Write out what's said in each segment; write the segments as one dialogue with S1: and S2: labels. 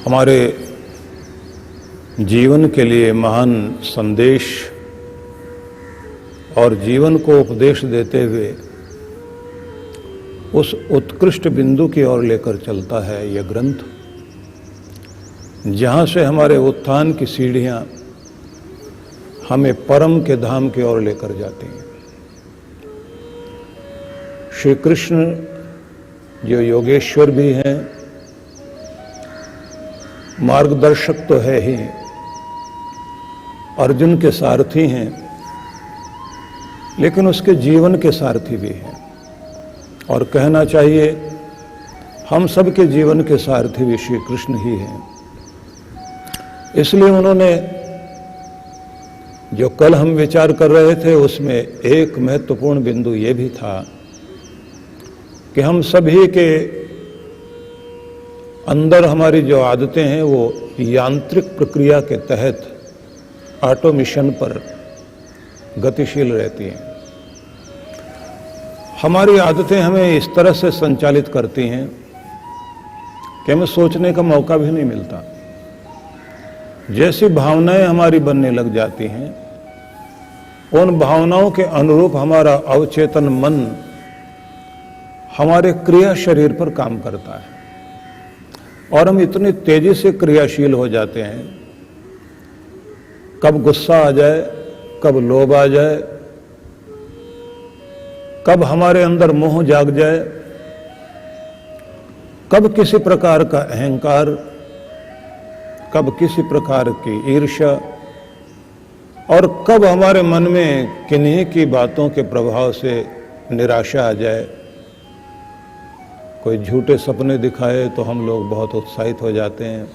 S1: हमारे जीवन के लिए महान संदेश और जीवन को उपदेश देते हुए उस उत्कृष्ट बिंदु की ओर लेकर चलता है यह ग्रंथ, जहाँ से हमारे उत्थान की सीढ़ियाँ हमें परम के धाम की ओर लेकर जाती हैं। श्री कृष्ण जो योगेश्वर भी हैं, मार्गदर्शक तो है ही, अर्जुन के सारथी हैं, लेकिन उसके जीवन के सारथी भी हैं। और कहना चाहिए हम सब के जीवन के सारथी भी श्री कृष्ण ही हैं। इसलिए उन्होंने जो कल हम विचार कर रहे थे उसमें एक महत्वपूर्ण बिंदु ये भी था कि हम सभी के अंदर हमारी जो आदतें हैं वो यांत्रिक प्रक्रिया के तहत ऑटोमेशन पर गतिशील रहती हैं। हमारी आदतें हमें इस तरह से संचालित करती हैं कि हमें सोचने का मौका भी नहीं मिलता। जैसी भावनाएं हमारी बनने लग जाती हैं, उन भावनाओं के अनुरूप हमारा अवचेतन मन हमारे क्रिया शरीर पर काम करता है और हम इतनी तेजी से क्रियाशील हो जाते हैं, कब गुस्सा आ जाए, कब लोभ आ जाए, कब हमारे अंदर मोह जाग जाए, कब किसी प्रकार का अहंकार, कब किसी प्रकार की ईर्ष्या, और कब हमारे मन में किन्हीं की बातों के प्रभाव से निराशा आ जाए। कोई झूठे सपने दिखाए तो हम लोग बहुत उत्साहित हो जाते हैं,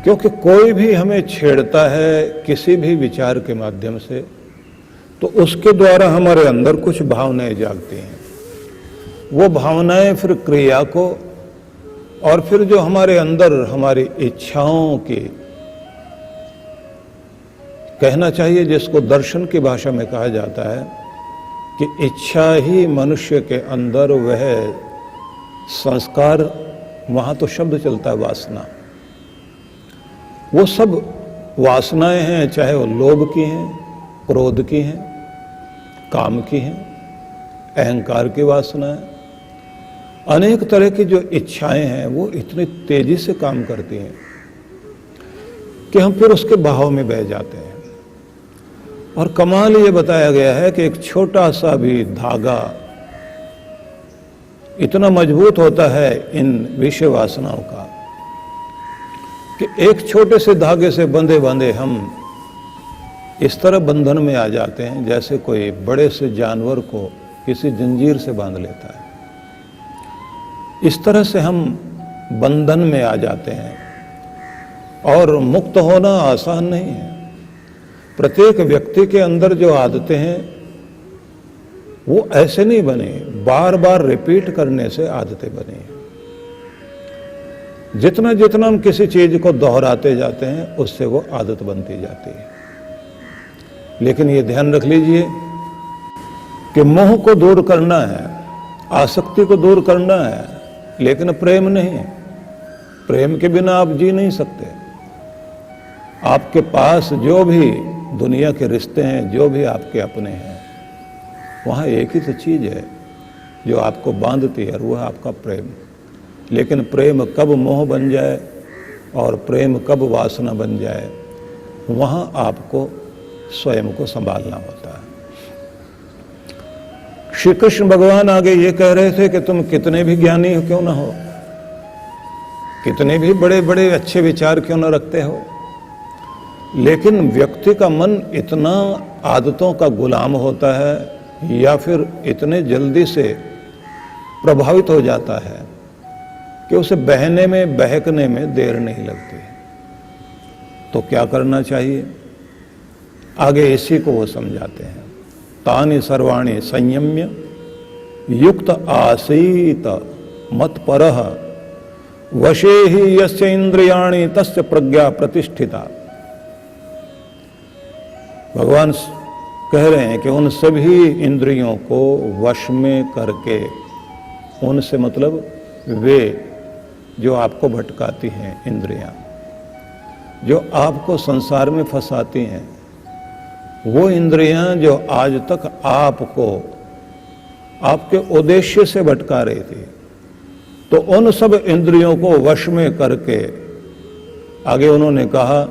S1: क्योंकि कोई भी हमें छेड़ता है किसी भी विचार के माध्यम से, तो उसके द्वारा हमारे अंदर कुछ भावनाएं जागती हैं। वो भावनाएं फिर क्रिया को, और फिर जो हमारे अंदर हमारी इच्छाओं की, कहना चाहिए जिसको दर्शन की भाषा में कहा जाता है कि इच्छा ही मनुष्य के अंदर वह संस्कार, वहां तो शब्द चलता है वासना, वो सब वासनाएं हैं, चाहे वो लोभ की हैं, क्रोध की हैं, काम की हैं, अहंकार की वासनाएं, अनेक तरह की जो इच्छाएं हैं वो इतनी तेजी से काम करती हैं कि हम फिर उसके बहाव में बह जाते हैं। और कमाल ये बताया गया है कि एक छोटा सा भी धागा इतना मजबूत होता है इन विषय वासनाओं का कि एक छोटे से धागे से बंधे बंधे हम इस तरह बंधन में आ जाते हैं जैसे कोई बड़े से जानवर को किसी जंजीर से बांध लेता है। इस तरह से हम बंधन में आ जाते हैं और मुक्त होना आसान नहीं है। प्रत्येक व्यक्ति के अंदर जो आदतें हैं वो ऐसे नहीं बने, बार बार रिपीट करने से आदतें बनी। जितना जितना हम किसी चीज को दोहराते जाते हैं उससे वो आदत बनती जाती है। लेकिन ये ध्यान रख लीजिए कि मोह को दूर करना है, आसक्ति को दूर करना है, लेकिन प्रेम नहीं। प्रेम के बिना आप जी नहीं सकते। आपके पास जो भी दुनिया के रिश्ते हैं, जो भी आपके अपने हैं, वहाँ एक ही तो चीज है जो आपको बांधती है और वह आपका प्रेम। लेकिन प्रेम कब मोह बन जाए और प्रेम कब वासना बन जाए, वहाँ आपको स्वयं को संभालना होता है। श्री कृष्ण भगवान आगे ये कह रहे थे कि तुम कितने भी ज्ञानी हो क्यों ना हो, कितने भी बड़े बड़े अच्छे विचार क्यों ना रखते हो, लेकिन व्यक्ति का मन इतना आदतों का गुलाम होता है या फिर इतने जल्दी से प्रभावित हो जाता है कि उसे बहने में, बहकने में देर नहीं लगती। तो क्या करना चाहिए, आगे इसी को वो समझाते हैं। तानि सर्वाणि संयम्य युक्त आसीत मत्परः वशे ही यस्य इंद्रियाणि तस्य प्रज्ञा प्रतिष्ठिता। भगवान कह रहे हैं कि उन सभी इंद्रियों को वश में करके, उनसे मतलब वे जो आपको भटकाती हैं, इंद्रियां जो आपको संसार में फंसाती हैं, वो इंद्रियां जो आज तक आपको आपके उद्देश्य से भटका रही थी, तो उन सब इंद्रियों को वश में करके आगे उन्होंने कहा,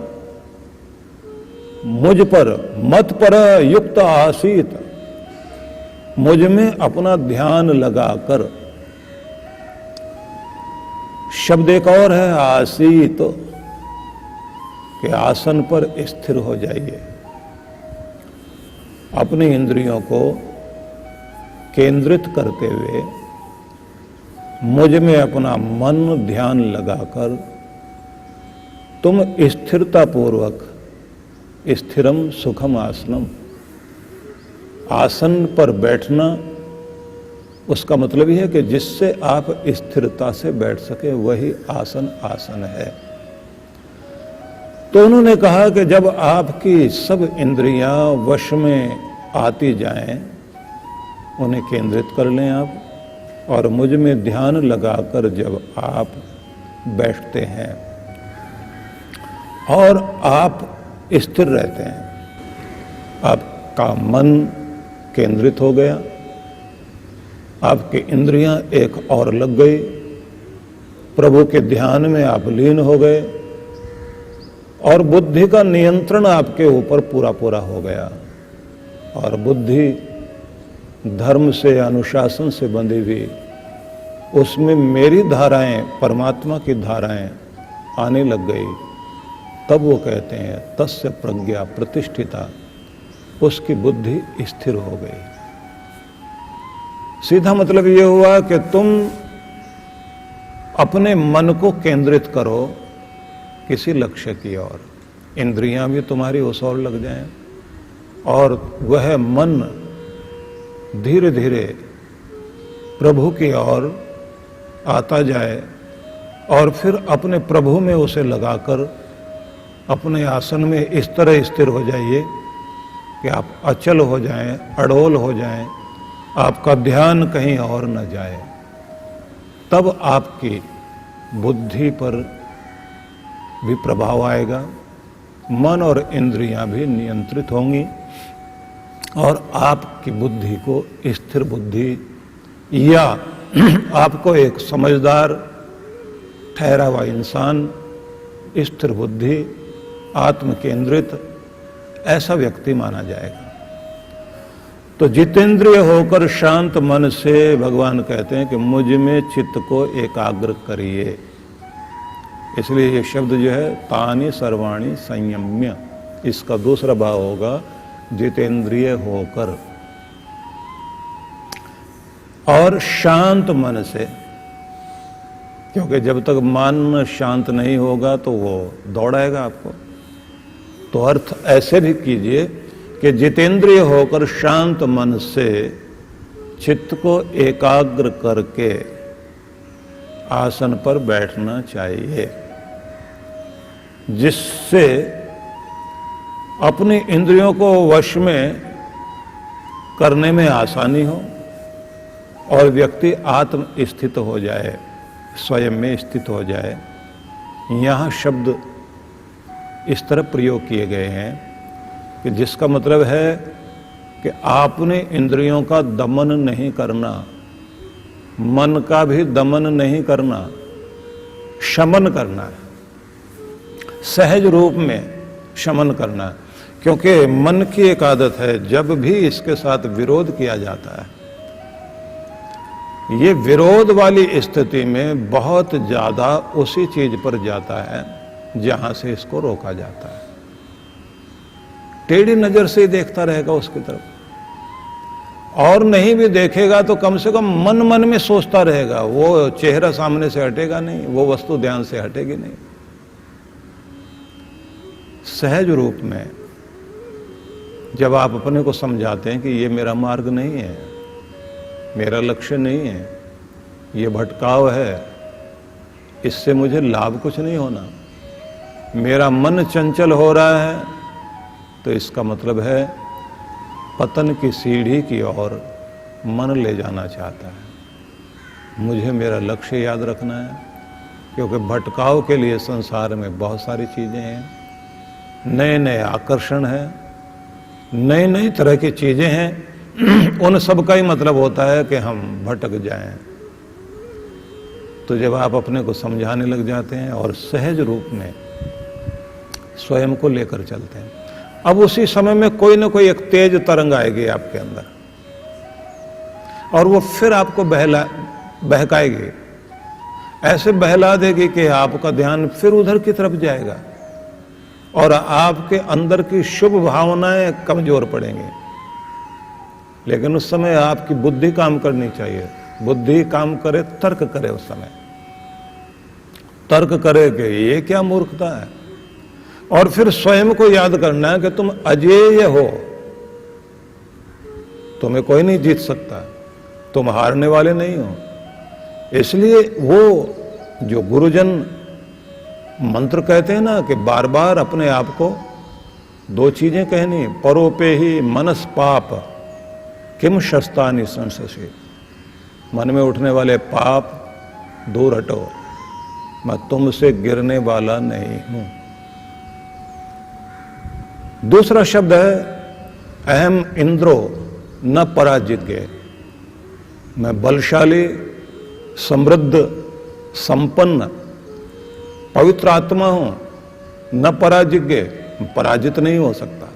S1: मुझ पर मत पर युक्त आसीत, मुझ में अपना ध्यान लगाकर। शब्द एक और है आसीत, कि आसन पर स्थिर हो जाइए। अपनी इंद्रियों को केंद्रित करते हुए मुझ में अपना मन ध्यान लगाकर तुम स्थिरता पूर्वक, स्थिरम सुखम आसनम, आसन पर बैठना, उसका मतलब यह है कि जिससे आप स्थिरता से बैठ सके वही आसन है। तो उन्होंने कहा कि जब आपकी सब इंद्रियां वश में आती जाएं, उन्हें केंद्रित कर लें आप, और मुझ में ध्यान लगाकर जब आप बैठते हैं और आप स्थिर रहते हैं, आपका मन केंद्रित हो गया, आपकी इंद्रियां एक और लग गई, प्रभु के ध्यान में आप लीन हो गए और बुद्धि का नियंत्रण आपके ऊपर पूरा पूरा हो गया। और बुद्धि धर्म से, अनुशासन से बंधी हुई, उसमें मेरी धाराएं, परमात्मा की धाराएं आने लग गई। तब वो कहते हैं तस्य प्रज्ञा प्रतिष्ठिता, उसकी बुद्धि स्थिर हो गई। सीधा मतलब ये हुआ कि तुम अपने मन को केंद्रित करो किसी लक्ष्य की ओर, इंद्रियां भी तुम्हारी उस ओर लग जाएं और वह मन धीरे धीरे प्रभु की ओर आता जाए और फिर अपने प्रभु में उसे लगाकर अपने आसन में इस तरह स्थिर हो जाइए कि आप अचल हो जाएं, अडोल हो जाएं, आपका ध्यान कहीं और न जाए। तब आपकी बुद्धि पर भी प्रभाव आएगा, मन और इंद्रियां भी नियंत्रित होंगी और आपकी बुद्धि को स्थिर बुद्धि, या आपको एक समझदार ठहरा हुआ इंसान, स्थिर बुद्धि, आत्म केंद्रित ऐसा व्यक्ति माना जाएगा। तो जितेंद्रिय होकर शांत मन से भगवान कहते हैं कि मुझ में चित्त को एकाग्र करिए। इसलिए ये शब्द जो है तानि सर्वाणि संयम्य, इसका दूसरा भाव होगा जितेंद्रिय होकर और शांत मन से, क्योंकि जब तक मन शांत नहीं होगा तो वो दौड़ाएगा आपको। तो अर्थ ऐसे भी कीजिए कि जितेंद्रिय होकर शांत मन से चित्त को एकाग्र करके आसन पर बैठना चाहिए, जिससे अपनी इंद्रियों को वश में करने में आसानी हो और व्यक्ति आत्म स्थित हो जाए, स्वयं में स्थित हो जाए। यहाँ शब्द इस तरह प्रयोग किए गए हैं कि जिसका मतलब है कि आपने इंद्रियों का दमन नहीं करना, मन का भी दमन नहीं करना, शमन करना है, सहज रूप में शमन करना है। क्योंकि मन की एक आदत है, जब भी इसके साथ विरोध किया जाता है, ये विरोध वाली स्थिति में बहुत ज्यादा उसी चीज पर जाता है जहां से इसको रोका जाता है। टेढ़ी नजर से ही देखता रहेगा उसकी तरफ, और नहीं भी देखेगा तो कम से कम मन मन में सोचता रहेगा, वो चेहरा सामने से हटेगा नहीं, वो वस्तु ध्यान से हटेगी नहीं। सहज रूप में जब आप अपने को समझाते हैं कि ये मेरा मार्ग नहीं है, मेरा लक्ष्य नहीं है, ये भटकाव है, इससे मुझे लाभ कुछ नहीं होना, मेरा मन चंचल हो रहा है, तो इसका मतलब है पतन की सीढ़ी की ओर मन ले जाना चाहता है। मुझे मेरा लक्ष्य याद रखना है, क्योंकि भटकाव के लिए संसार में बहुत सारी चीजें हैं, नए नए आकर्षण हैं, नई नई तरह की चीजें हैं। उन सब का ही मतलब होता है कि हम भटक जाएं। तो जब आप अपने को समझाने लग जाते हैं और सहज रूप में स्वयं को लेकर चलते हैं, अब उसी समय में कोई ना कोई एक तेज तरंग आएगी आपके अंदर और वो फिर आपको बहकाएगी, ऐसे बहला देगी कि आपका ध्यान फिर उधर की तरफ जाएगा और आपके अंदर की शुभ भावनाएं कमजोर पड़ेंगी। लेकिन उस समय आपकी बुद्धि काम करनी चाहिए। बुद्धि काम करे, तर्क करे। उस समय तर्क करे कि ये क्या मूर्खता है, और फिर स्वयं को याद करना है कि तुम अजेय हो, तुम्हें कोई नहीं जीत सकता, तुम हारने वाले नहीं हो। इसलिए वो जो गुरुजन मंत्र कहते हैं ना कि बार बार अपने आप को दो चीजें कहनी, परोपे ही मनस पाप किम शस्तानि संशसि, मन में उठने वाले पाप दूर हटो, मैं तुमसे गिरने वाला नहीं हूं। दूसरा शब्द है अहम इंद्रो न पराजिज्ञ, मैं बलशाली, समृद्ध, संपन्न, पवित्र आत्मा हूं, न पराजिज्ञ, पराजित नहीं हो सकता,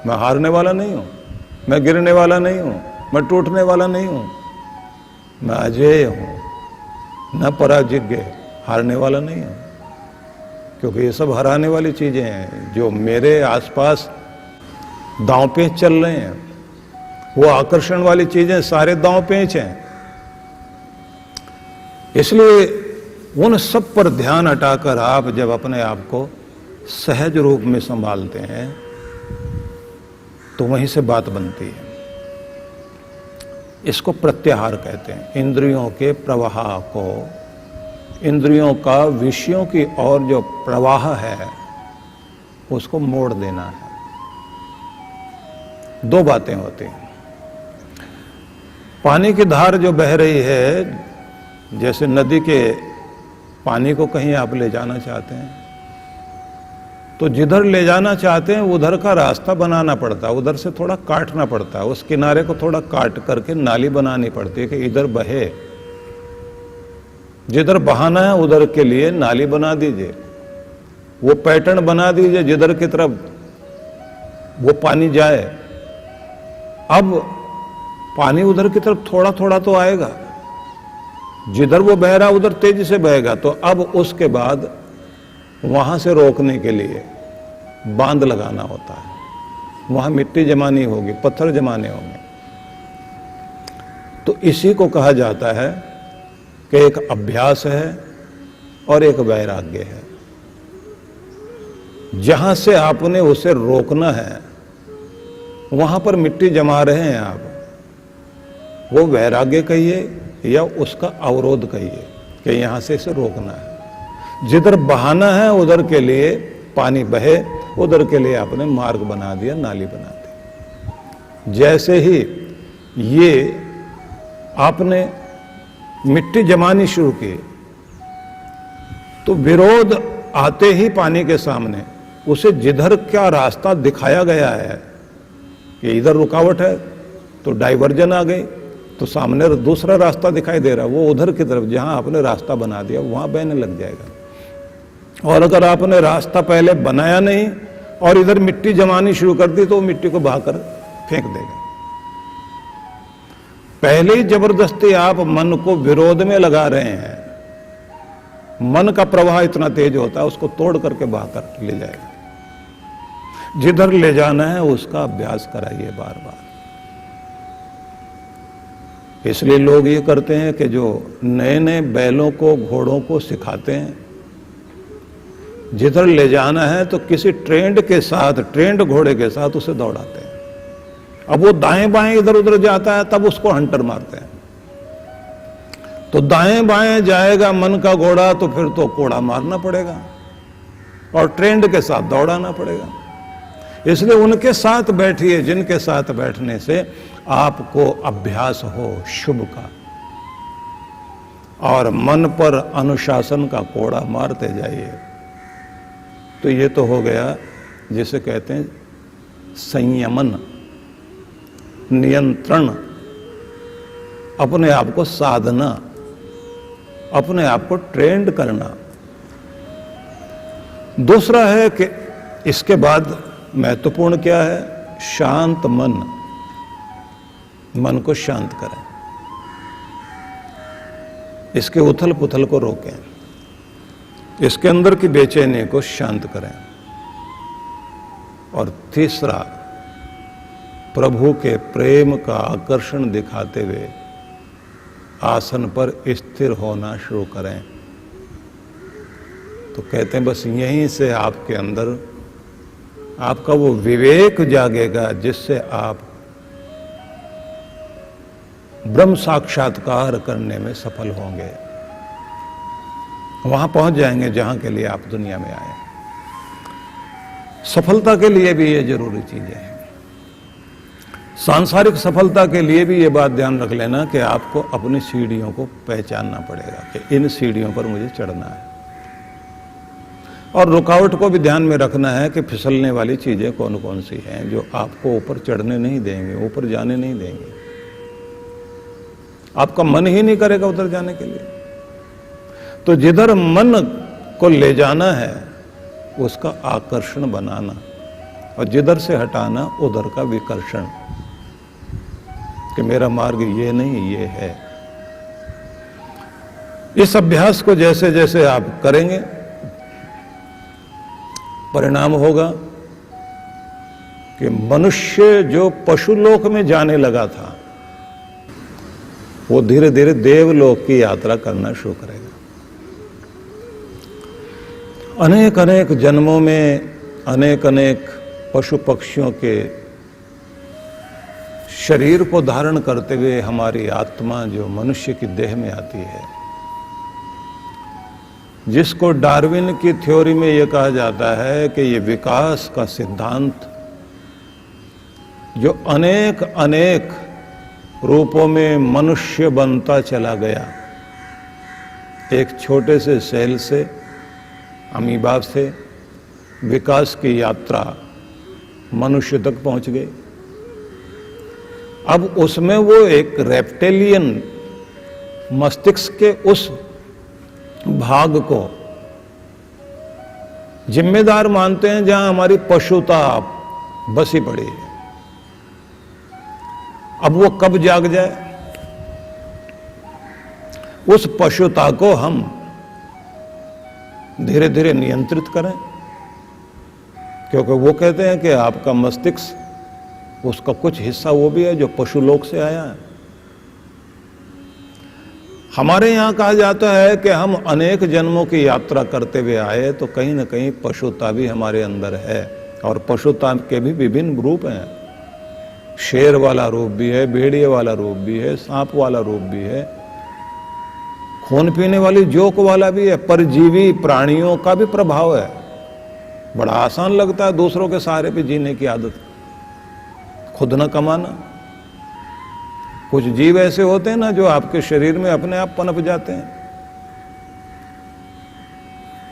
S1: मैं हारने वाला नहीं हूं, मैं गिरने वाला नहीं हूं, मैं टूटने वाला नहीं हूं, मैं अजेय हूं, न पराजिज्ञ, हारने वाला नहीं हूं। क्योंकि ये सब हराने वाली चीजें हैं। जो मेरे आसपास दांव पेंच चल रहे हैं, वो आकर्षण वाली चीजें सारे दांव पेंच हैं। इसलिए उन सब पर ध्यान हटाकर आप जब अपने आप को सहज रूप में संभालते हैं तो वहीं से बात बनती है। इसको प्रत्याहार कहते हैं। इंद्रियों के प्रवाह को, इंद्रियों का विषयों की ओर जो प्रवाह है उसको मोड़ देना है। दो बातें होती हैं। पानी की धार जो बह रही है, जैसे नदी के पानी को कहीं आप ले जाना चाहते हैं तो जिधर ले जाना चाहते हैं उधर का रास्ता बनाना पड़ता है, उधर से थोड़ा काटना पड़ता है, उस किनारे को थोड़ा काट करके नाली बनानी पड़ती है कि इधर बहे। जिधर बहाना है उधर के लिए नाली बना दीजिए, वो पैटर्न बना दीजिए जिधर की तरफ वो पानी जाए। अब पानी उधर की तरफ थोड़ा थोड़ा तो आएगा, जिधर वो बह रहा उधर तेजी से बहेगा। तो अब उसके बाद वहां से रोकने के लिए बांध लगाना होता है, वहां मिट्टी जमानी होगी, पत्थर जमाने होंगे। तो इसी को कहा जाता है कि एक अभ्यास है और एक वैराग्य है। जहां से आपने उसे रोकना है वहां पर मिट्टी जमा रहे हैं आप, वो वैराग्य कहिए या उसका अवरोध कहिए कि यहां से इसे रोकना है। जिधर बहाना है उधर के लिए पानी बहे, उधर के लिए आपने मार्ग बना दिया, नाली बना दी। जैसे ही ये आपने मिट्टी जमानी शुरू की तो विरोध आते ही पानी के सामने उसे जिधर क्या रास्ता दिखाया गया है कि इधर रुकावट है तो डाइवर्जन आ गई, तो सामने दूसरा रास्ता दिखाई दे रहा है, वो उधर की तरफ जहां आपने रास्ता बना दिया वहां बहने लग जाएगा। और अगर आपने रास्ता पहले बनाया नहीं और इधर मिट्टी जमानी शुरू कर दी तो वो मिट्टी को बहाकर फेंक देगा। पहले ही जबरदस्ती आप मन को विरोध में लगा रहे हैं, मन का प्रवाह इतना तेज होता है उसको तोड़ करके बहाकर ले जाएगा। जिधर ले जाना है उसका अभ्यास कराइए बार बार। इसलिए लोग ये करते हैं कि जो नए नए बैलों को, घोड़ों को सिखाते हैं, जिधर ले जाना है तो किसी ट्रेंड के साथ, ट्रेंड घोड़े के साथ उसे दौड़ाते हैं। अब वो दाएं बाएं इधर उधर जाता है तब उसको हंटर मारते हैं। तो दाएं बाएं जाएगा मन का घोड़ा तो फिर तो कोड़ा मारना पड़ेगा और ट्रेंड के साथ दौड़ाना पड़ेगा। इसलिए उनके साथ बैठिए जिनके साथ बैठने से आपको अभ्यास हो शुभ का। और मन पर अनुशासन का कोड़ा मारते जाइए। तो ये तो हो गया जिसे कहते हैं संयमन, नियंत्रण, अपने आप को साधना, अपने आप को ट्रेंड करना। दूसरा है कि इसके बाद महत्वपूर्ण क्या है? शांत मन, मन को शांत करें, इसके उथल पुथल को रोकें, इसके अंदर की बेचैनी को शांत करें। और तीसरा, प्रभु के प्रेम का आकर्षण दिखाते हुए आसन पर स्थिर होना शुरू करें। तो कहते हैं बस यहीं से आपके अंदर आपका वो विवेक जागेगा जिससे आप ब्रह्म साक्षात्कार करने में सफल होंगे, वहां पहुंच जाएंगे जहां के लिए आप दुनिया में आए। सफलता के लिए भी ये जरूरी चीजें हैं। सांसारिक सफलता के लिए भी ये बात ध्यान रख लेना कि आपको अपनी सीढ़ियों को पहचानना पड़ेगा कि इन सीढ़ियों पर मुझे चढ़ना है। और रुकावट को भी ध्यान में रखना है कि फिसलने वाली चीजें कौन कौन सी हैं जो आपको ऊपर चढ़ने नहीं देंगे, ऊपर जाने नहीं देंगे। आपका मन ही नहीं करेगा उधर जाने के लिए। तो जिधर मन को ले जाना है उसका आकर्षण बनाना, और जिधर से हटाना उधर का विकर्षण, कि मेरा मार्ग ये नहीं ये है। इस अभ्यास को जैसे जैसे आप करेंगे परिणाम होगा कि मनुष्य जो पशुलोक में जाने लगा था वो धीरे धीरे देवलोक की यात्रा करना शुरू करेगा। अनेक अनेक जन्मों में अनेक अनेक पशु पक्षियों के शरीर को धारण करते हुए हमारी आत्मा जो मनुष्य की देह में आती है, जिसको डार्विन की थ्योरी में यह कहा जाता है कि ये विकास का सिद्धांत जो अनेक अनेक रूपों में मनुष्य बनता चला गया, एक छोटे से सेल से, अमीबा से विकास की यात्रा मनुष्य तक पहुंच गई। अब उसमें वो एक रेप्टेलियन मस्तिष्क के उस भाग को जिम्मेदार मानते हैं जहां हमारी पशुता बसी पड़ी है। अब वो कब जाग जाए, उस पशुता को हम धीरे धीरे नियंत्रित करें, क्योंकि वो कहते हैं कि आपका मस्तिष्क, उसका कुछ हिस्सा वो भी है जो पशुलोक से आया है। हमारे यहां कहा जाता है कि हम अनेक जन्मों की यात्रा करते हुए आए, तो कहीं ना कहीं पशुता भी हमारे अंदर है। और पशुता के भी विभिन्न रूप हैं। शेर वाला रूप भी है, भेड़िए वाला रूप भी है, सांप वाला रूप भी है, खून पीने वाली जोक वाला भी है, परजीवी प्राणियों का भी प्रभाव है। बड़ा आसान लगता है दूसरों के सहारे पे जीने की आदत, खुद न कमाना। कुछ जीव ऐसे होते हैं ना जो आपके शरीर में अपने आप पनप जाते हैं।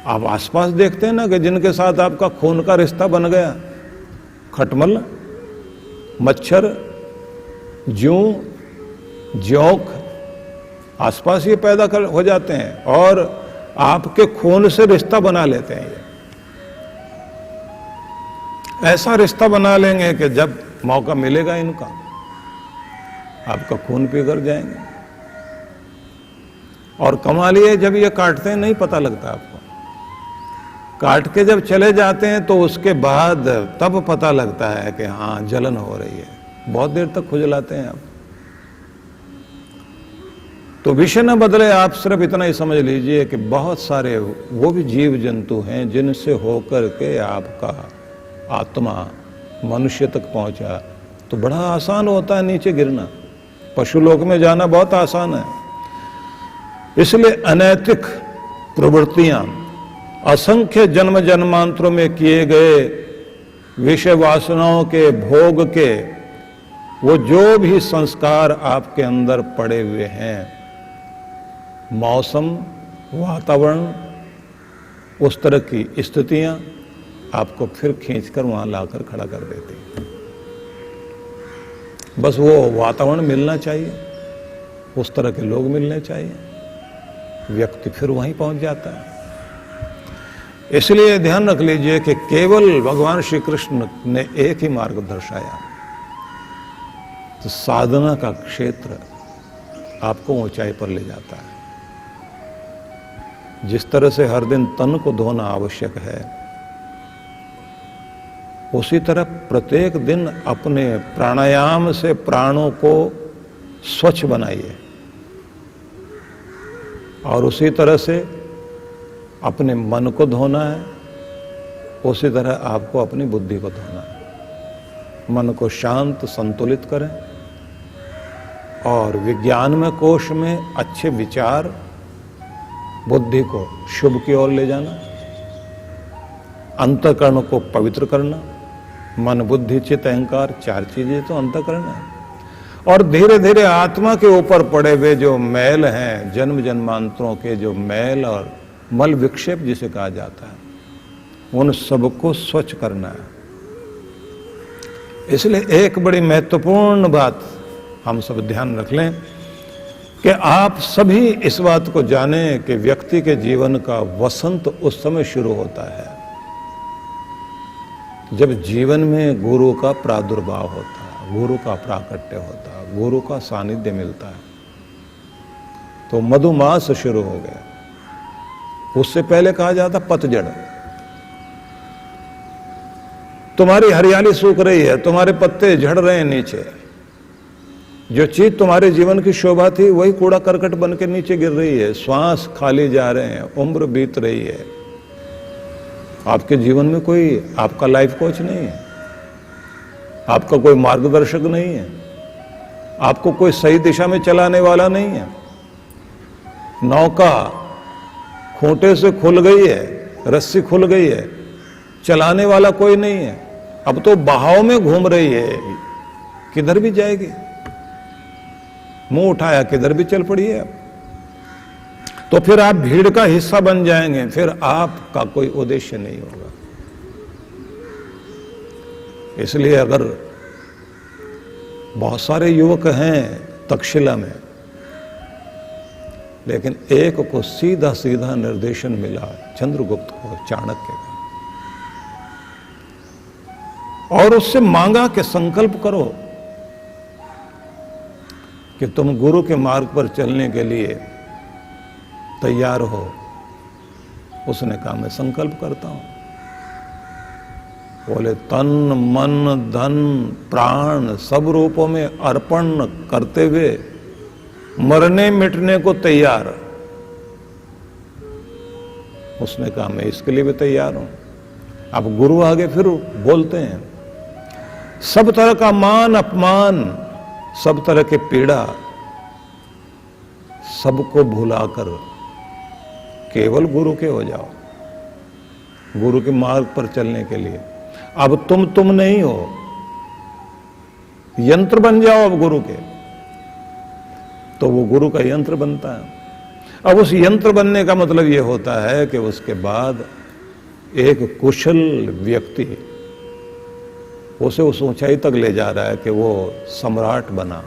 S1: आप आसपास देखते हैं ना कि जिनके साथ आपका खून का रिश्ता बन गया, खटमल, मच्छर, जूं, जोंक, आसपास ये पैदा हो जाते हैं और आपके खून से रिश्ता बना लेते हैं। ये ऐसा रिश्ता बना लेंगे कि जब मौका मिलेगा इनका, आपका खून पिघल जाएंगे। और कमाल ये, जब ये काटते हैं नहीं पता लगता आपको, काट के जब चले जाते हैं तो उसके बाद तब पता लगता है कि हाँ जलन हो रही है। बहुत देर तक खुजलाते हैं आप। तो विषय न बदले, आप सिर्फ इतना ही समझ लीजिए कि बहुत सारे वो भी जीव जंतु हैं जिनसे होकर के आपका आत्मा मनुष्य तक पहुंचा। तो बड़ा आसान होता है नीचे गिरना, पशुलोक में जाना बहुत आसान है। इसलिए अनैतिक प्रवृत्तियां, असंख्य जन्म जन्मांतरों में किए गए विषय वासनाओं के भोग के वो जो भी संस्कार आपके अंदर पड़े हुए हैं, मौसम, वातावरण, उस तरह की स्थितियां आपको फिर खींचकर वहां लाकर खड़ा कर देती हैं। बस वो वातावरण मिलना चाहिए, उस तरह के लोग मिलने चाहिए, व्यक्ति फिर वहीं पहुंच जाता है। इसलिए ध्यान रख लीजिए कि केवल भगवान श्री कृष्ण ने एक ही मार्ग दर्शाया, तो साधना का क्षेत्र आपको ऊंचाई पर ले जाता है। जिस तरह से हर दिन तन को धोना आवश्यक है, उसी तरह प्रत्येक दिन अपने प्राणायाम से प्राणों को स्वच्छ बनाइए, और उसी तरह से अपने मन को धोना है, उसी तरह आपको अपनी बुद्धि को धोना है। मन को शांत संतुलित करें और विज्ञानमय कोश में अच्छे विचार, बुद्धि को शुभ की ओर ले जाना, अंतःकरण को पवित्र करना। मन, बुद्धि, चित्त, अहंकार, 4 चीजें तो अंतःकरण है। और धीरे धीरे आत्मा के ऊपर पड़े हुए जो मैल हैं, जन्म जन्मांतरों के जो मैल और मल विक्षेप जिसे कहा जाता है, उन सबको स्वच्छ करना है। इसलिए एक बड़ी महत्वपूर्ण बात हम सब ध्यान रख लें कि आप सभी इस बात को जानें कि व्यक्ति के जीवन का वसंत उस समय शुरू होता है जब जीवन में गुरु का प्रादुर्भाव होता है, गुरु का प्राकट्य होता है, गुरु का सानिध्य मिलता है। तो मधुमास शुरू हो गया। उससे पहले कहा जाता पतझड़। तुम्हारी हरियाली सूख रही है, तुम्हारे पत्ते झड़ रहे हैं नीचे, जो चीज तुम्हारे जीवन की शोभा थी वही कूड़ा करकट बन के नीचे गिर रही है। श्वास खाली जा रहे हैं, उम्र बीत रही है। आपके जीवन में कोई आपका लाइफ कोच नहीं है, आपका कोई मार्गदर्शक नहीं है, आपको कोई सही दिशा में चलाने वाला नहीं है। नौका खूंटे से खुल गई है, रस्सी खुल गई है, चलाने वाला कोई नहीं है। अब तो बहाव में घूम रही है, किधर भी जाएगी, मुंह उठाया किधर भी चल पड़ी है। तो फिर आप भीड़ का हिस्सा बन जाएंगे, फिर आपका कोई उद्देश्य नहीं होगा। इसलिए अगर बहुत सारे युवक हैं तक्षशिला में, लेकिन एक को सीधा सीधा निर्देशन मिला चंद्रगुप्त को, चाणक्य का, और उससे मांगा कि संकल्प करो कि तुम गुरु के मार्ग पर चलने के लिए तैयार हो। उसने कहा मैं संकल्प करता हूं। बोले तन, मन, धन, प्राण सब रूपों में अर्पण करते हुए मरने मिटने को तैयार। उसने कहा मैं इसके लिए भी तैयार हूं। अब गुरु आगे फिर बोलते हैं, सब तरह का मान अपमान, सब तरह के पीड़ा, सबको भुलाकर केवल गुरु के हो जाओ, गुरु के मार्ग पर चलने के लिए। अब तुम नहीं हो, यंत्र बन जाओ अब गुरु के। तो वो गुरु का यंत्र बनता है। अब उस यंत्र बनने का मतलब ये होता है कि उसके बाद एक कुशल व्यक्ति उसे उस ऊंचाई तक ले जा रहा है कि वो सम्राट बना।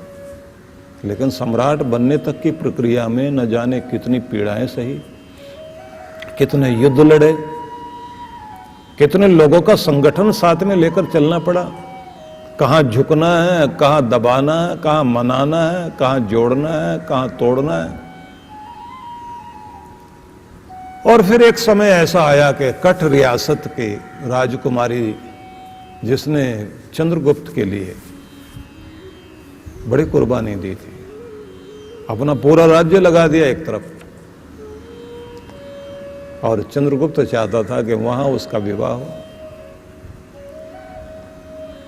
S1: लेकिन सम्राट बनने तक की प्रक्रिया में न जाने कितनी पीड़ाएं सही, कितने युद्ध लड़े, कितने लोगों का संगठन साथ में लेकर चलना पड़ा। कहां झुकना है, कहां दबाना है, कहां मनाना है, कहां जोड़ना है, कहां तोड़ना है। और फिर एक समय ऐसा आया कि कठ रियासत की राजकुमारी, जिसने चंद्रगुप्त के लिए बड़ी कुर्बानी दी थी, अपना पूरा राज्य लगा दिया एक तरफ, और चंद्रगुप्त चाहता था कि वहां उसका विवाह हो।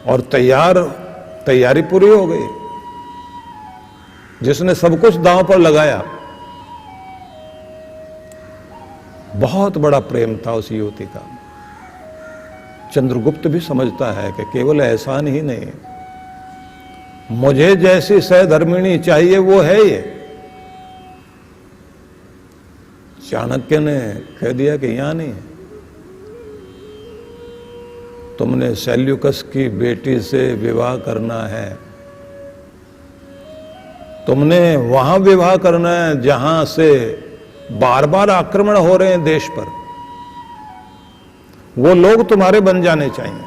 S1: और तैयारी पूरी हो गई, जिसने सब कुछ दांव पर लगाया। बहुत बड़ा प्रेम था उस युवती का। चंद्रगुप्त भी समझता है कि केवल एहसान ही नहीं, मुझे जैसी सहधर्मिणी चाहिए वो है ये। चाणक्य ने कह दिया कि यहां नहीं है, तुमने सेल्यूकस की बेटी से विवाह करना है, तुमने वहां विवाह करना है जहां से बार बार आक्रमण हो रहे हैं देश पर, वो लोग तुम्हारे बन जाने चाहिए।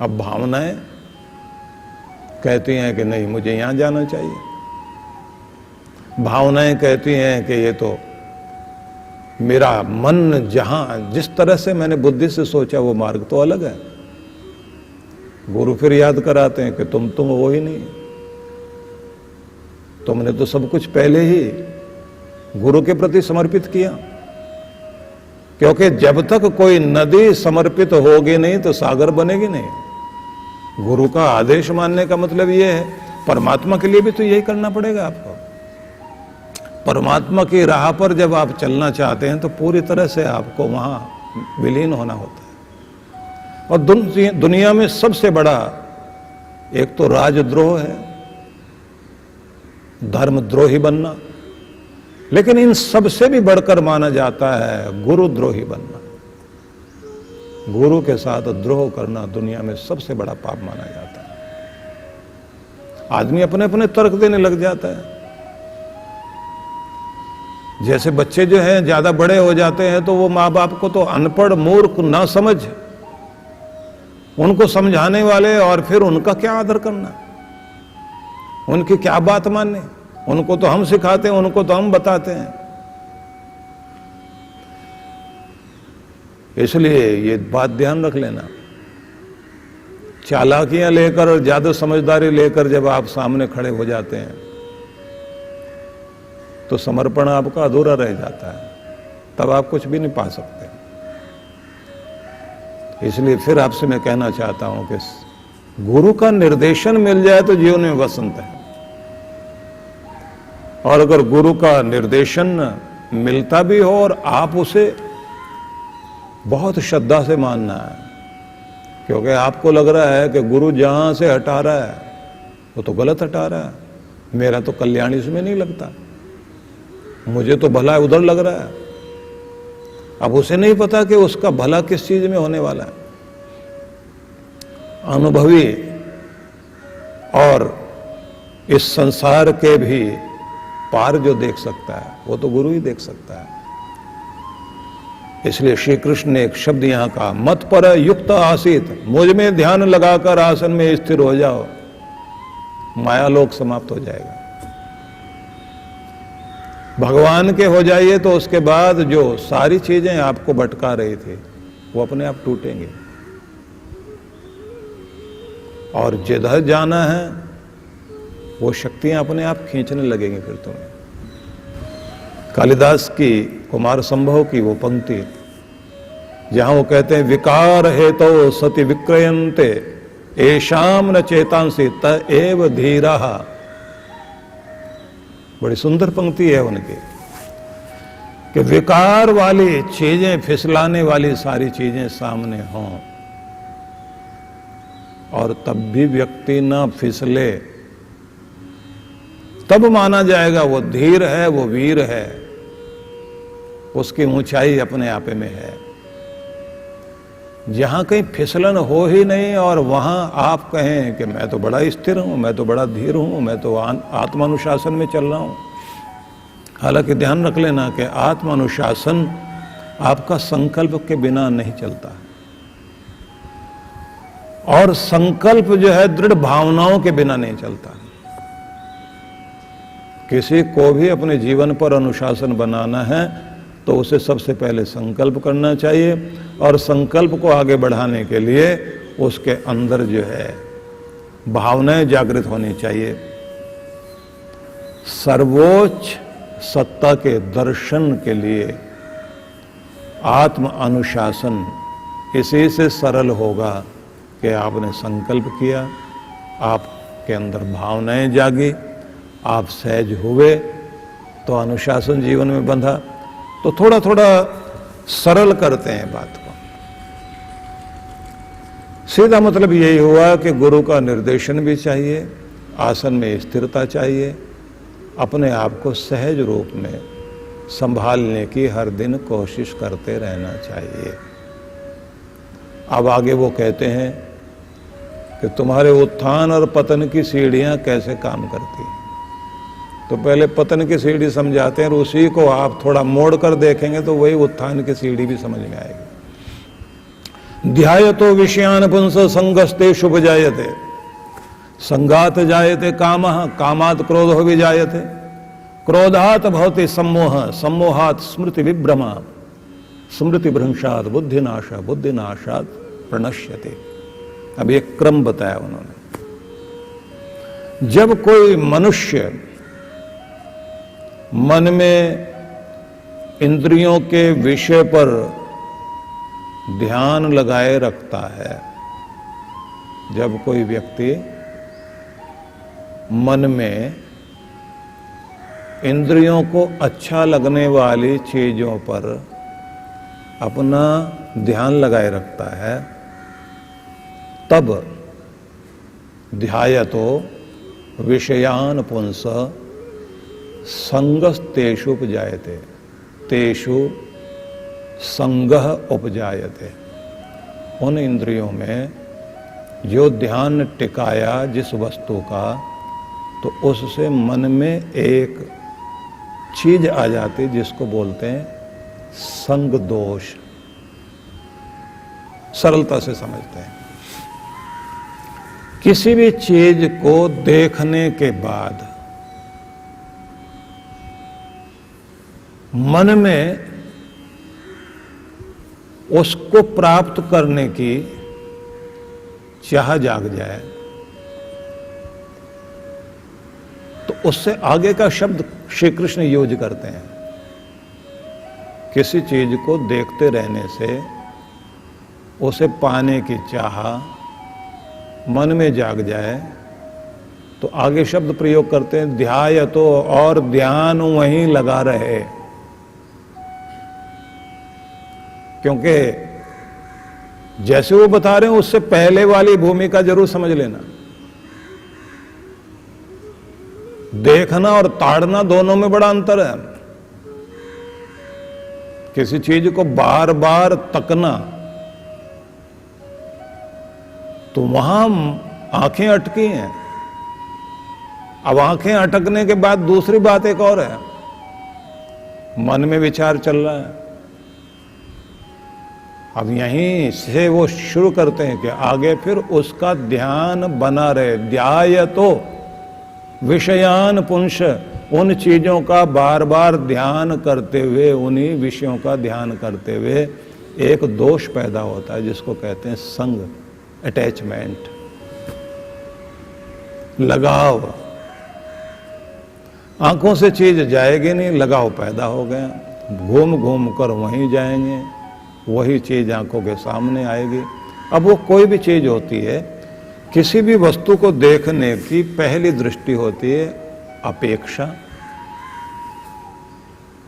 S1: अब भावनाएं कहती हैं कि नहीं, मुझे यहां जाना चाहिए। भावनाएं कहती हैं कि ये तो मेरा मन जहां जिस तरह से मैंने बुद्धि से सोचा वो मार्ग तो अलग है। गुरु फिर याद कराते हैं कि तुम वो ही नहीं, तुमने तो सब कुछ पहले ही गुरु के प्रति समर्पित किया। क्योंकि जब तक कोई नदी समर्पित होगी नहीं तो सागर बनेगी नहीं। गुरु का आदेश मानने का मतलब यह है, परमात्मा के लिए भी तो यही करना पड़ेगा आपको। परमात्मा की राह पर जब आप चलना चाहते हैं तो पूरी तरह से आपको वहां विलीन होना होता है। और दुनिया में सबसे बड़ा एक तो राजद्रोह है, धर्मद्रोही बनना, लेकिन इन सबसे भी बढ़कर माना जाता है गुरुद्रोही बनना। गुरु के साथ द्रोह करना दुनिया में सबसे बड़ा पाप माना जाता है। आदमी अपने अपने तर्क देने लग जाता है। जैसे बच्चे जो हैं ज्यादा बड़े हो जाते हैं तो वो माँ बाप को तो अनपढ़ मूर्ख ना समझ, उनको समझाने वाले और फिर उनका क्या आदर करना, उनकी क्या बात मानने। उनको तो हम सिखाते हैं, उनको तो हम बताते हैं। इसलिए ये बात ध्यान रख लेना, चालाकियां लेकर और ज्यादा समझदारी लेकर जब आप सामने खड़े हो जाते हैं तो समर्पण आपका अधूरा रह जाता है, तब आप कुछ भी नहीं पा सकते। इसलिए फिर आपसे मैं कहना चाहता हूं कि गुरु का निर्देशन मिल जाए तो जीवन में वसंत है। और अगर गुरु का निर्देशन मिलता भी हो और आप उसे बहुत श्रद्धा से मानना है, क्योंकि आपको लग रहा है कि गुरु जहां से हटा रहा है वो तो गलत हटा रहा है, मेरा तो कल्याण इसमें नहीं लगता, मुझे तो भला उधर लग रहा है। अब उसे नहीं पता कि उसका भला किस चीज में होने वाला है। अनुभवी और इस संसार के भी पार जो देख सकता है वो तो गुरु ही देख सकता है। इसलिए श्री कृष्ण ने एक शब्द यहां कहा, मत पर युक्त आसीत, मुझ में ध्यान लगाकर आसन में स्थिर हो जाओ, मायालोक समाप्त हो जाएगा। भगवान के हो जाइए तो उसके बाद जो सारी चीजें आपको भटका रही थी वो अपने आप टूटेंगे, और जिधर जाना है वो शक्तियां अपने आप खींचने लगेंगी फिर तुम्हें। कालिदास की कुमार संभव की वो पंक्ति जहां वो कहते हैं, विकार हेतु तो सति विक्रयन्ते एषाम न चेतांसी त एव धीरा। बड़ी सुंदर पंक्ति है उनकी कि विकार वाली चीजें, फिसलाने वाली सारी चीजें सामने हों और तब भी व्यक्ति ना फिसले, तब माना जाएगा वो धीर है, वो वीर है, उसकी ऊंचाई अपने आप में है। जहां कहीं फिसलन हो ही नहीं और वहां आप कहें कि मैं तो बड़ा स्थिर हूं, मैं तो बड़ा धीर हूं, मैं तो आत्मानुशासन में चल रहा हूं। हालांकि ध्यान रख लेना कि आत्मानुशासन आपका संकल्प के बिना नहीं चलता, और संकल्प जो है दृढ़ भावनाओं के बिना नहीं चलता। किसी को भी अपने जीवन पर अनुशासन बनाना है तो उसे सबसे पहले संकल्प करना चाहिए, और संकल्प को आगे बढ़ाने के लिए उसके अंदर जो है भावनाएं जागृत होनी चाहिए। सर्वोच्च सत्ता के दर्शन के लिए आत्म अनुशासन इसी से सरल होगा कि आपने संकल्प किया, आपके अंदर भावनाएं जागी, आप सहज हुए तो अनुशासन जीवन में बंधा। तो थोड़ा थोड़ा सरल करते हैं बात को। सीधा मतलब यही हुआ कि गुरु का निर्देशन भी चाहिए, आसन में स्थिरता चाहिए, अपने आप को सहज रूप में संभालने की हर दिन कोशिश करते रहना चाहिए। अब आगे वो कहते हैं कि तुम्हारे उत्थान और पतन की सीढ़ियां कैसे काम करती हैं। तो पहले पतन की सीढ़ी समझाते हैं और उसी को आप थोड़ा मोड़ कर देखेंगे तो वही उत्थान की सीढ़ी भी समझ में आएगी। ध्यायतो विषयान पुंस संगस्ते शुभ जायते, संगात जायते कामः, कामात् क्रोधो विजायते, क्रोधात् भवति सम्मोह, सम्मोहात् स्मृति विभ्रमा, स्मृति भ्रंशात् बुद्धिनाश, बुद्धिनाशात् प्रणश्यते। अब एक क्रम बताया उन्होंने। जब कोई मनुष्य मन में इंद्रियों के विषय पर ध्यान लगाए रखता है, जब कोई व्यक्ति मन में इंद्रियों को अच्छा लगने वाली चीजों पर अपना ध्यान लगाए रखता है, तब ध्यायतो विषयान पुंस संगस तेषु उपजायते, तेषु संगह उपजायते। उन इंद्रियों में जो ध्यान टिकाया जिस वस्तु का, तो उससे मन में एक चीज आ जाती जिसको बोलते हैं संग दोष। सरलता से समझते हैं, किसी भी चीज को देखने के बाद मन में उसको प्राप्त करने की चाह जाग जाए, तो उससे आगे का शब्द श्री कृष्ण यूज करते हैं। किसी चीज को देखते रहने से उसे पाने की चाह मन में जाग जाए, तो आगे शब्द प्रयोग करते हैं ध्यायतो, और ध्यान वहीं लगा रहे। क्योंकि जैसे वो बता रहे हैं उससे पहले वाली भूमिका जरूर समझ लेना। देखना और ताड़ना दोनों में बड़ा अंतर है। किसी चीज को बार बार तकना, तो वहां आंखें अटकी हैं। अब आंखें अटकने के बाद दूसरी बात एक और है, मन में विचार चल रहा है। अब यहीं से वो शुरू करते हैं कि आगे फिर उसका ध्यान बना रहे। ध्यायतो विषयान पुंस, उन चीजों का बार बार ध्यान करते हुए, उन्हीं विषयों का ध्यान करते हुए एक दोष पैदा होता है जिसको कहते हैं संग, अटैचमेंट, लगाव। आंखों से चीज जाएगी नहीं, लगाव पैदा हो गया, घूम घूम कर वहीं जाएंगे, वही चीज आंखों के सामने आएगी। अब वो कोई भी चीज होती है, किसी भी वस्तु को देखने की पहली दृष्टि होती है अपेक्षा,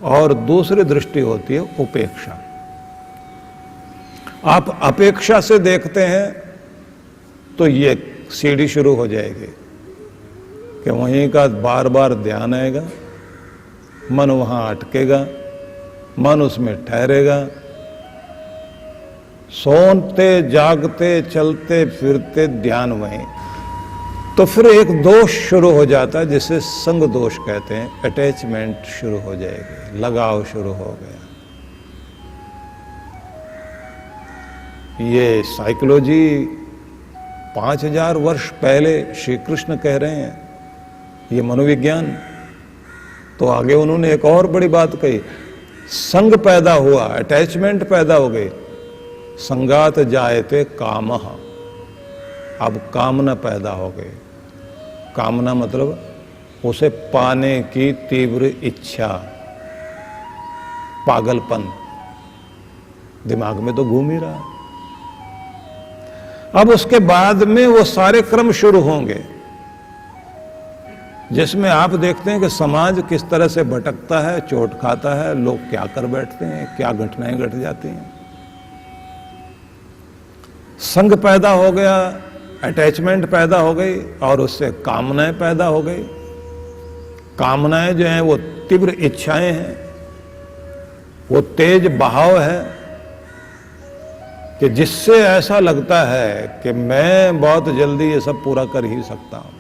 S1: और दूसरी दृष्टि होती है उपेक्षा। आप अपेक्षा से देखते हैं तो ये सीढ़ी शुरू हो जाएगी कि वहीं का बार बार ध्यान आएगा, मन वहां अटकेगा, मन उसमें ठहरेगा, सोते जागते चलते फिरते ध्यान वहीं। तो फिर एक दोष शुरू हो जाता है जिसे संग दोष कहते हैं, अटैचमेंट शुरू हो जाएगी, लगाव शुरू हो गया। ये साइकोलॉजी 5000 वर्ष पहले श्री कृष्ण कह रहे हैं, ये मनोविज्ञान। तो आगे उन्होंने एक और बड़ी बात कही, संग पैदा हुआ, अटैचमेंट पैदा हो गई, संगात जायते कामः, अब कामना पैदा हो गई। कामना मतलब उसे पाने की तीव्र इच्छा, पागलपन दिमाग में तो घूम ही रहा है। अब उसके बाद में वो सारे क्रम शुरू होंगे जिसमें आप देखते हैं कि समाज किस तरह से भटकता है, चोट खाता है, लोग क्या कर बैठते हैं, क्या घटनाएं घट जाती हैं। संग पैदा हो गया, अटैचमेंट पैदा हो गई, और उससे कामनाएं पैदा हो गई। कामनाएं जो हैं वो तीव्र इच्छाएं हैं, वो तेज बहाव है कि जिससे ऐसा लगता है कि मैं बहुत जल्दी ये सब पूरा कर ही सकता हूं।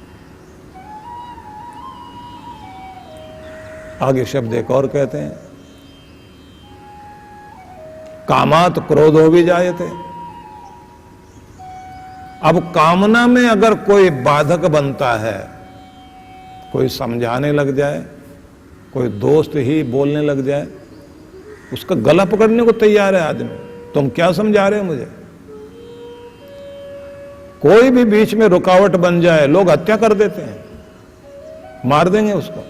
S1: आगे शब्द एक और कहते हैं, कामात क्रोधो भी जायते। अब कामना में अगर कोई बाधक बनता है, कोई समझाने लग जाए, कोई दोस्त ही बोलने लग जाए, उसका गला पकड़ने को तैयार है आदमी, तुम क्या समझा रहे हो मुझे। कोई भी बीच में रुकावट बन जाए, लोग हत्या कर देते हैं, मार देंगे उसको,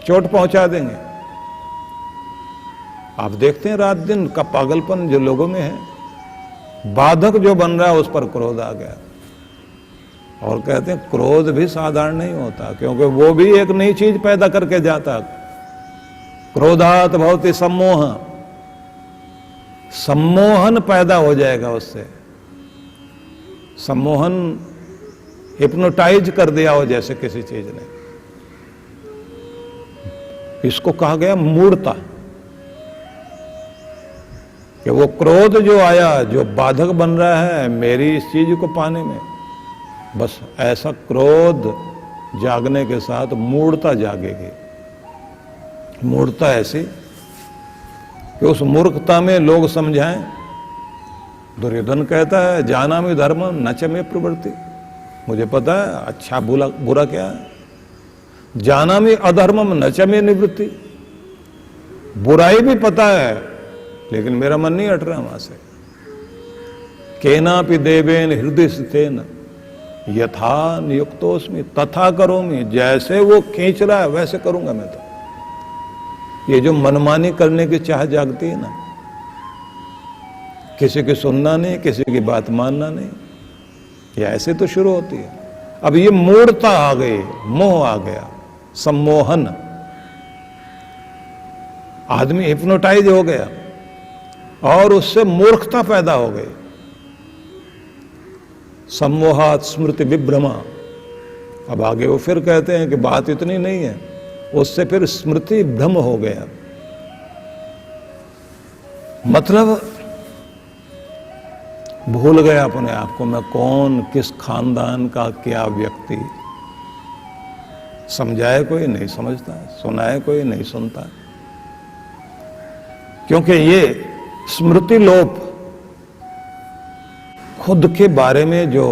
S1: चोट पहुंचा देंगे। आप देखते हैं रात दिन का पागलपन जो लोगों में है, बाधक जो बन रहा है उस पर क्रोध आ गया। और कहते हैं क्रोध भी साधारण नहीं होता, क्योंकि वो भी एक नई चीज पैदा करके जाता। क्रोधात भवति सम्मोह, सम्मोहन पैदा हो जाएगा उससे। सम्मोहन हिप्नोटाइज कर दिया हो जैसे किसी चीज ने। इसको कहा गया मूढ़ता, कि वो क्रोध जो आया, जो बाधक बन रहा है मेरी इस चीज को पाने में, बस ऐसा क्रोध जागने के साथ मूढ़ता जागेगी। मूढ़ता ऐसी कि उस मूर्खता में लोग समझाएं। दुर्योधन कहता है जानामि धर्मम न च मे प्रवृत्ति, मुझे पता है अच्छा बुरा क्या है। जानामि अधर्मम न च मे निवृत्ति, बुराई भी पता है लेकिन मेरा मन नहीं हट रहा वहां से। केनापि देवेन हृदय स्थितेन यथा नियुक्तोस्मि तथा करोमि, जैसे वो खींच रहा है वैसे करूंगा मैं। तो ये जो मनमानी करने की चाह जागती है ना, किसी की सुनना नहीं, किसी की बात मानना नहीं, ये ऐसे तो शुरू होती है। अब ये मूढ़ता आ गई, मोह आ गया, सम्मोहन, आदमी हिप्नोटाइज हो गया और उससे मूर्खता पैदा हो गई। सम्मोहात स्मृति विभ्रमा। अब आगे वो फिर कहते हैं कि बात इतनी नहीं है, उससे फिर स्मृति भ्रम हो गया। मतलब भूल गया अपने आप को, मैं कौन, किस खानदान का क्या व्यक्ति। समझाए कोई नहीं समझता, सुनाए कोई नहीं सुनता, क्योंकि ये स्मृति लोप, खुद के बारे में जो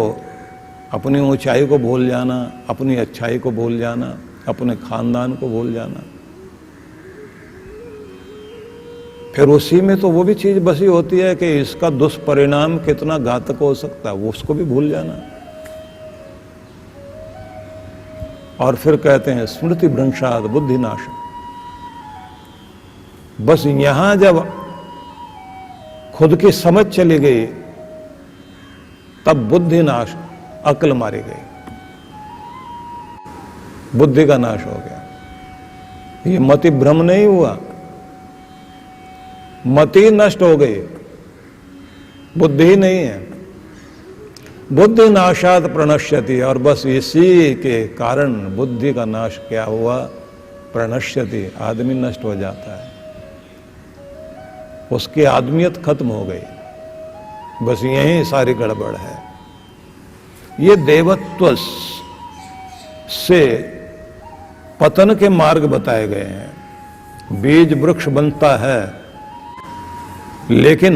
S1: अपनी ऊंचाई को भूल जाना, अपनी अच्छाई को भूल जाना, अपने खानदान को भूल जाना, फिर उसी में तो वो भी चीज बसी होती है कि इसका दुष्परिणाम कितना घातक हो सकता है, वो उसको भी भूल जाना। और फिर कहते हैं स्मृति भ्रंशाद बुद्धिनाश। बस यहां जब खुद की समझ चली गई तब बुद्धि नाश, अक्ल मारी गई, बुद्धि का नाश हो गया। ये मति भ्रम नहीं हुआ, मति नष्ट हो गई, बुद्धि ही नहीं है। बुद्धि नाशात प्रणश्यति, और बस इसी के कारण बुद्धि का नाश क्या हुआ, प्रणश्यति, आदमी नष्ट हो जाता है, उसकी आदमियत खत्म हो गई। बस यही सारी गड़बड़ है। ये देवत्व से पतन के मार्ग बताए गए हैं। बीज वृक्ष बनता है, लेकिन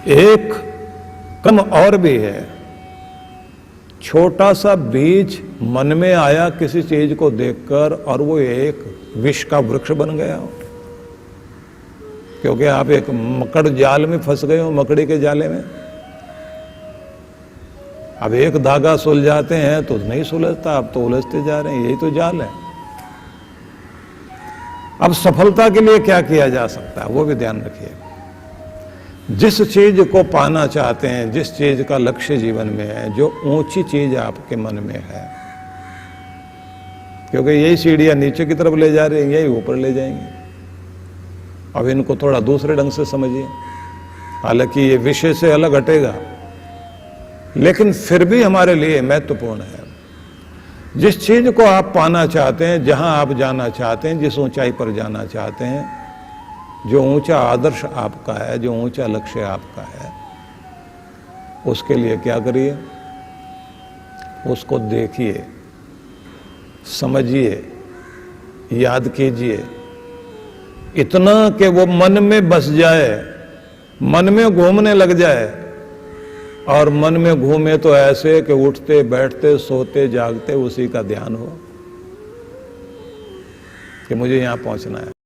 S1: एक क्रम और भी है। छोटा सा बीज मन में आया किसी चीज को देखकर और वो एक विष का वृक्ष बन गया हो, क्योंकि आप एक मकड़ जाल में फंस गए हो, मकड़ी के जाले में। अब एक धागा सुलझाते हैं तो नहीं सुलझता, अब तो उलझते जा रहे हैं, यही तो जाल है। अब सफलता के लिए क्या किया जा सकता है वो भी ध्यान रखिए। जिस चीज को पाना चाहते हैं, जिस चीज का लक्ष्य जीवन में है, जो ऊंची चीज आपके मन में है, क्योंकि यही सीढ़ियां नीचे की तरफ ले जा रही हैं, यही ऊपर ले जाएंगे। अब इनको थोड़ा दूसरे ढंग से समझिए। हालांकि ये विषय से अलग हटेगा, लेकिन फिर भी हमारे लिए महत्वपूर्ण है। जिस चीज को आप पाना चाहते हैं, जहां आप जाना चाहते हैं, जिस ऊंचाई पर जाना चाहते हैं, जो ऊंचा आदर्श आपका है, जो ऊंचा लक्ष्य आपका है, उसके लिए क्या करिए? उसको देखिए, समझिए, याद कीजिए, इतना कि वो मन में बस जाए, मन में घूमने लग जाए। और मन में घूमे तो ऐसे कि उठते बैठते सोते जागते उसी का ध्यान हो कि मुझे यहां पहुंचना है।